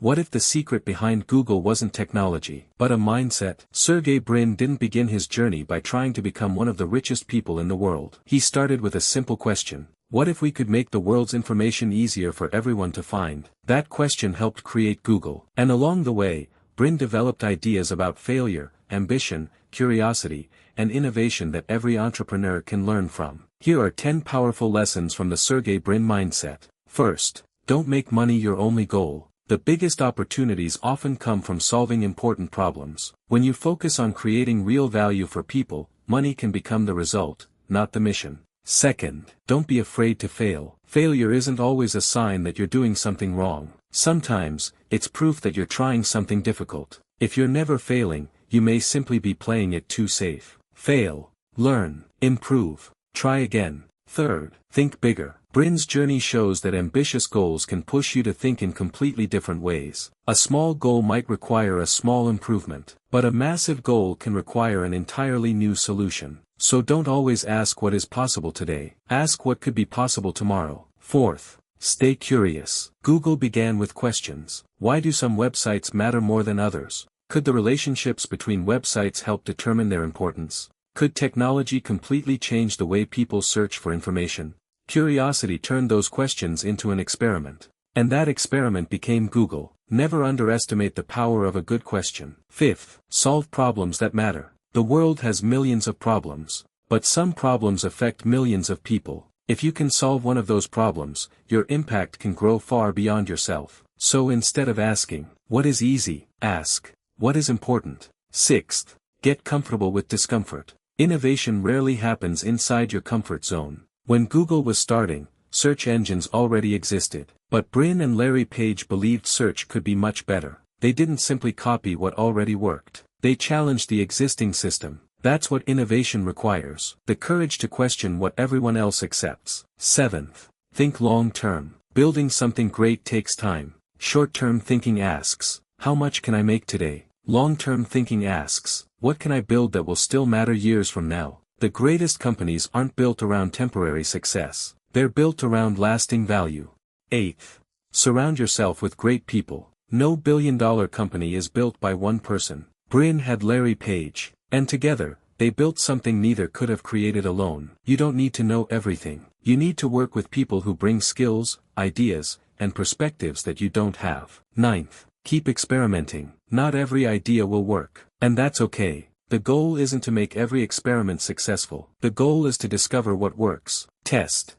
What if the secret behind Google wasn't technology, but a mindset? Sergey Brin didn't begin his journey by trying to become one of the richest people in the world. He started with a simple question. What if we could make the world's information easier for everyone to find? That question helped create Google. And along the way, Brin developed ideas about failure, ambition, curiosity, and innovation that every entrepreneur can learn from. Here are 10 powerful lessons from the Sergey Brin mindset. First, don't make money your only goal. The biggest opportunities often come from solving important problems. When you focus on creating real value for people, money can become the result, not the mission. Second, don't be afraid to fail. Failure isn't always a sign that you're doing something wrong. Sometimes, it's proof that you're trying something difficult. If you're never failing, you may simply be playing it too safe. Fail, learn, improve, try again. Third, think bigger. Brin's journey shows that ambitious goals can push you to think in completely different ways. A small goal might require a small improvement, but a massive goal can require an entirely new solution. So don't always ask what is possible today. Ask what could be possible tomorrow. Fourth, stay curious. Google began with questions. Why do some websites matter more than others? Could the relationships between websites help determine their importance? Could technology completely change the way people search for information? Curiosity turned those questions into an experiment. And that experiment became Google. Never underestimate the power of a good question. Fifth, solve problems that matter. The world has millions of problems, but some problems affect millions of people. If you can solve one of those problems, your impact can grow far beyond yourself. So instead of asking, what is easy, ask, what is important? Sixth, get comfortable with discomfort. Innovation rarely happens inside your comfort zone. When Google was starting, search engines already existed. But Brin and Larry Page believed search could be much better. They didn't simply copy what already worked. They challenged the existing system. That's what innovation requires. The courage to question what everyone else accepts. Seventh, think long-term. Building something great takes time. Short-term thinking asks, how much can I make today? Long-term thinking asks, what can I build that will still matter years from now? The greatest companies aren't built around temporary success. They're built around lasting value. Eighth, surround yourself with great people. No billion-dollar company is built by one person. Brin had Larry Page, and together, they built something neither could have created alone. You don't need to know everything. You need to work with people who bring skills, ideas, and perspectives that you don't have. Ninth, keep experimenting. Not every idea will work. And that's okay. The goal isn't to make every experiment successful. The goal is to discover what works. Test.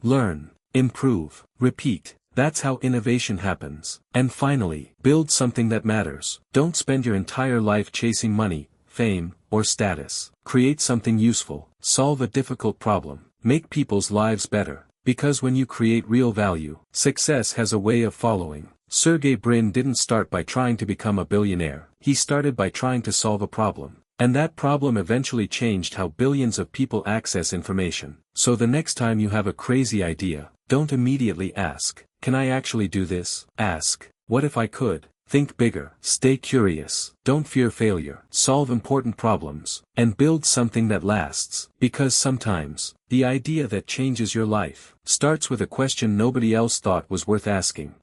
Learn. Improve. Repeat. That's how innovation happens. And finally, build something that matters. Don't spend your entire life chasing money, fame, or status. Create something useful. Solve a difficult problem. Make people's lives better. Because when you create real value, success has a way of following. Sergey Brin didn't start by trying to become a billionaire. He started by trying to solve a problem. And that problem eventually changed how billions of people access information. So the next time you have a crazy idea, don't immediately ask, can I actually do this? Ask, what if I could? Think bigger. Stay curious. Don't fear failure. Solve important problems. And build something that lasts. Because sometimes, the idea that changes your life starts with a question nobody else thought was worth asking.